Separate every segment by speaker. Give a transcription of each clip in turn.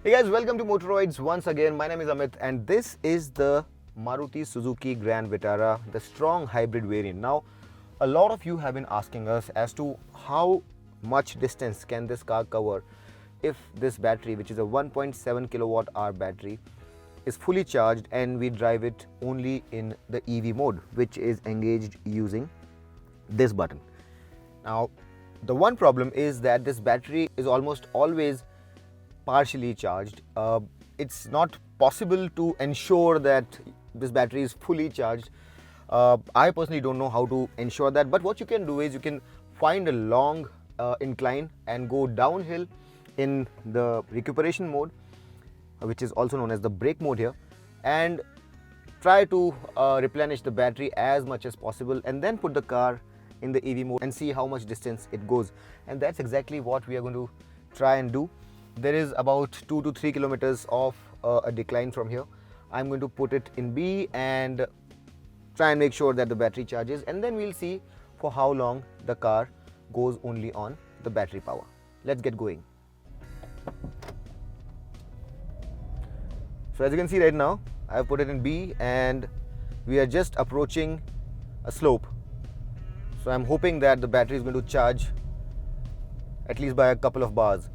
Speaker 1: Hey guys, welcome to Motoroids once again. My name is Amit and this is the Maruti Suzuki Grand Vitara, the strong hybrid variant. Now, a lot of you have been asking us as to how much distance can this car cover if this battery, which is a 1.7 kilowatt hour battery, is fully charged and we drive it only in the EV mode, which is engaged using this button. Now, the one problem is that this battery is almost always partially charged. It's not possible to ensure that this battery is fully charged. I personally don't know how to ensure that, but what you can do is you can find a long incline and go downhill in the recuperation mode, which is also known as the brake mode here, and try to replenish the battery as much as possible and then put the car in the EV mode and see how much distance it goes. And that's exactly what we are going to try and do. There is about 2 to 3 kilometers of a decline from here. I'm going to put it in B and try and make sure that the battery charges, and then we'll see for how long the car goes only on the battery power. Let's get going. So as you can see right now, I've put it in B and we are just approaching a slope. So I'm hoping that the battery is going to charge at least by a couple of bars.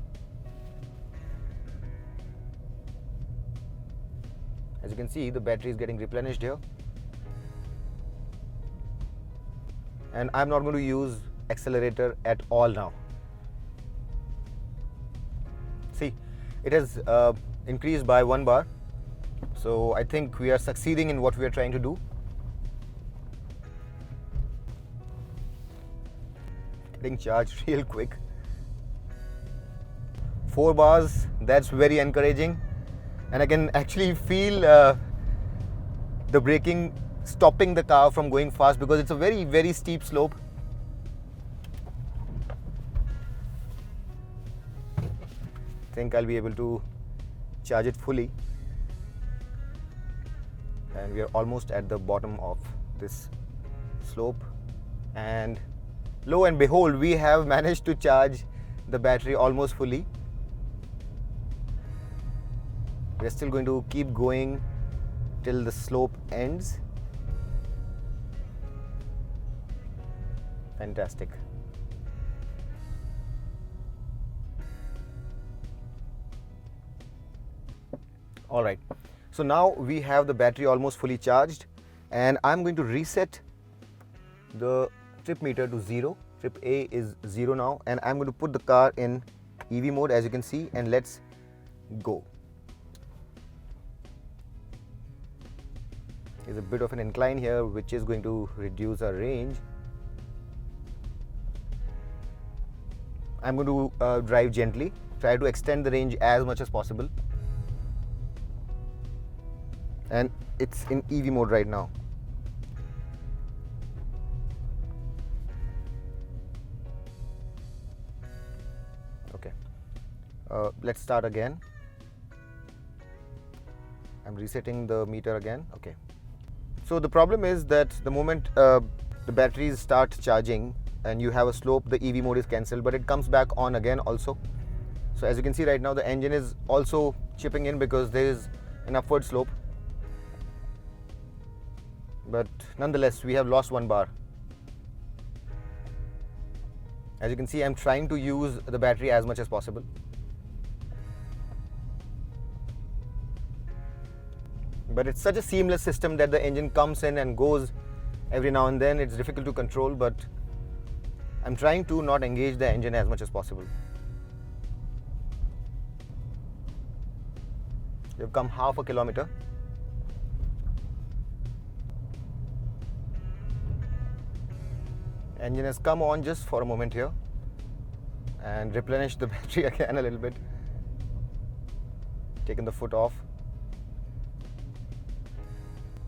Speaker 1: As you can see, the battery is getting replenished here. And I'm not going to use accelerator at all now. See, it has increased by 1 bar. So I think we are succeeding in what we are trying to do. Getting charged real quick. 4 bars, that's very encouraging. And I can actually feel the braking stopping the car from going fast because it's a very steep slope. I think I'll be able to charge it fully. And we are almost at the bottom of this slope. And lo and behold, we have managed to charge the battery almost fully. We're still going to keep going till the slope ends. Fantastic. All right. So now we have the battery almost fully charged and I'm going to reset the trip meter to 0. Trip A is 0 now, and I'm going to put the car in EV mode, as you can see, and let's go. There's a bit of an incline here which is going to reduce our range. I'm going to drive gently, try to extend the range as much as possible. And it's in EV mode right now. Okay, let's start again. I'm resetting the meter again. Okay. So the problem is that the moment the batteries start charging and you have a slope, the EV mode is cancelled, but it comes back on again also. So as you can see right now, the engine is also chipping in because there is an upward slope. But nonetheless, we have lost 1 bar. As you can see, I'm trying to use the battery as much as possible. But it's such a seamless system that the engine comes in and goes every now and then. It's difficult to control, but I'm trying to not engage the engine as much as possible. We've come half a kilometer. Engine has come on just for a moment here and replenished the battery again a little bit. Taken the foot off.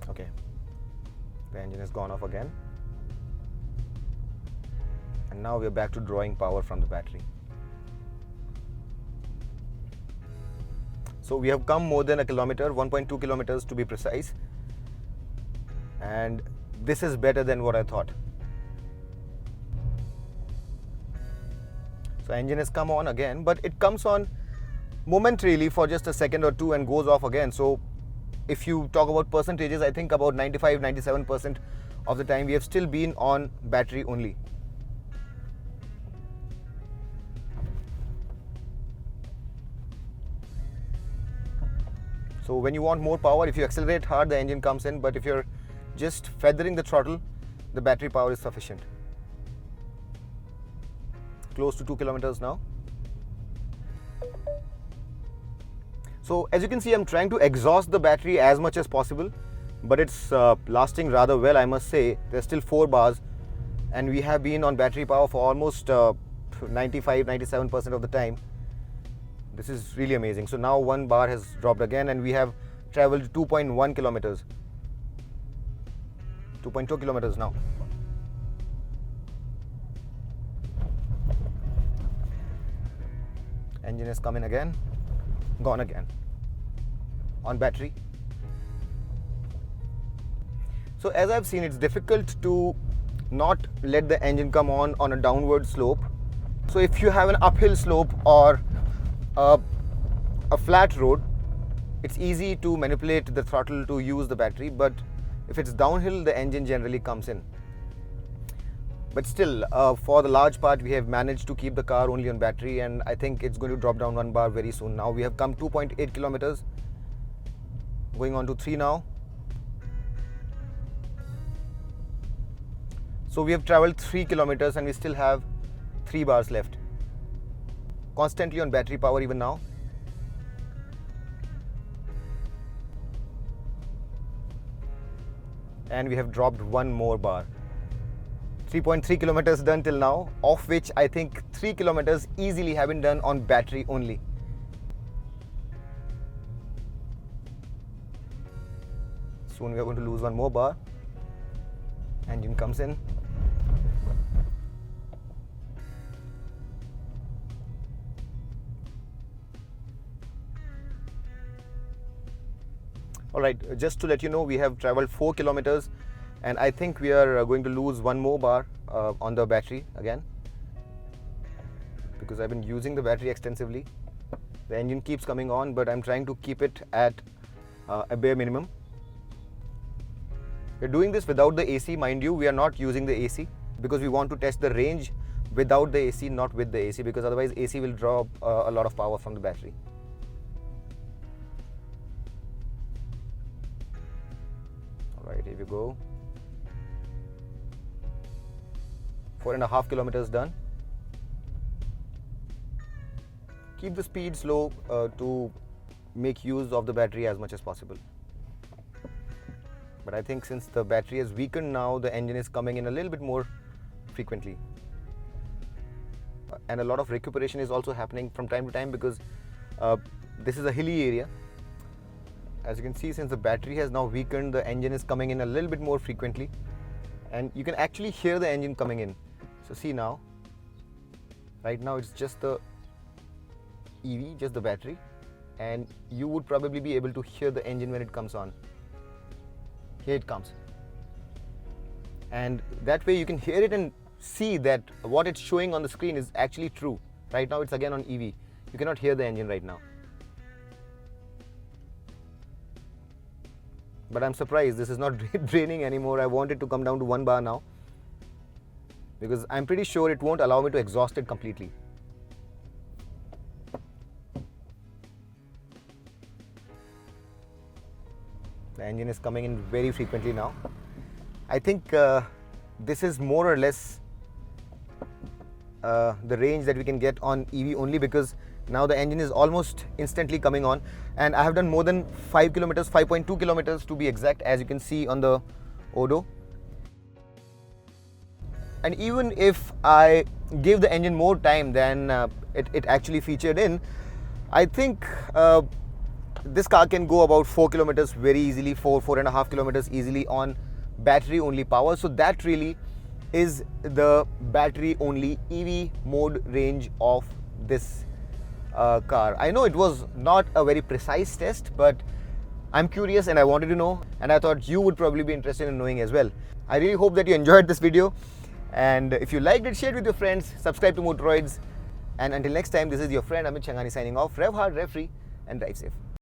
Speaker 1: Okay, the engine has gone off again, and now we're back to drawing power from the battery. So we have come more than a kilometer, 1.2 kilometers to be precise, and this is better than what I thought. So engine has come on again, but it comes on momentarily for just a second or two and goes off again. So if you talk about percentages, I think about 95-97% of the time we have still been on battery only. So when you want more power, if you accelerate hard, the engine comes in, but if you're just feathering the throttle, the battery power is sufficient. Close to 2 kilometers now. So as you can see, I'm trying to exhaust the battery as much as possible, but it's lasting rather well, I must say. There's still 4 bars and we have been on battery power for almost 95-97% of the time. This is really amazing. So now 1 bar has dropped again and we have traveled 2.1 kilometers. 2.2 kilometers now. Engine is coming again, gone again on battery. So as I've seen, it's difficult to not let the engine come on a downward slope. So if you have an uphill slope or a flat road, it's easy to manipulate the throttle to use the battery, but if it's downhill, the engine generally comes in. But still, for the large part, we have managed to keep the car only on battery, and I think it's going to drop down 1 bar very soon. Now we have come 2.8 kilometers, going on to 3 now. So we have traveled 3 kilometers and we still have 3 bars left. Constantly on battery power even now. And we have dropped 1 more bar. 3.3 kilometers done till now, of which I think 3 kilometers easily have been done on battery only. Soon we are going to lose 1 more bar. Engine comes in. Alright, just to let you know, we have traveled 4 kilometers and I think we are going to lose 1 more bar on the battery again, because I've been using the battery extensively. The engine keeps coming on, but I'm trying to keep it at a bare minimum. We're doing this without the AC, mind you. We are not using the AC because we want to test the range without the AC, not with the AC, because otherwise AC will draw a lot of power from the battery. Alright, here we go. 4.5 kilometers done. Keep the speed slow to make use of the battery as much as possible. But I think since the battery has weakened now, the engine is coming in a little bit more frequently. And a lot of recuperation is also happening from time to time because this is a hilly area. As you can see, since the battery has now weakened, the engine is coming in a little bit more frequently. And you can actually hear the engine coming in. So see now, right now it's just the EV, just the battery. And you would probably be able to hear the engine when it comes on. Here it comes. And that way you can hear it and see that what it's showing on the screen is actually true. Right now it's again on EV. You cannot hear the engine right now. But I'm surprised this is not draining anymore. I want it to come down to 1 bar now, because I'm pretty sure it won't allow me to exhaust it completely. The engine is coming in very frequently now. I think this is more or less the range that we can get on EV only, because now the engine is almost instantly coming on, and I have done more than 5 kilometers, 5.2 kilometers to be exact, as you can see on the Odo. And even if I give the engine more time than it actually featured in, I think this car can go about 4 kilometers very easily, 4.5 kilometers easily on battery only power. So that really is the battery only EV mode range of this car. I know it was not a very precise test, but I'm curious and I wanted to know, and I thought you would probably be interested in knowing as well. I really hope that you enjoyed this video, and if you liked it, share it with your friends, subscribe to Motoroids, And until next time, this is your friend Amit Changani signing off. Rev hard, rev free, and drive safe.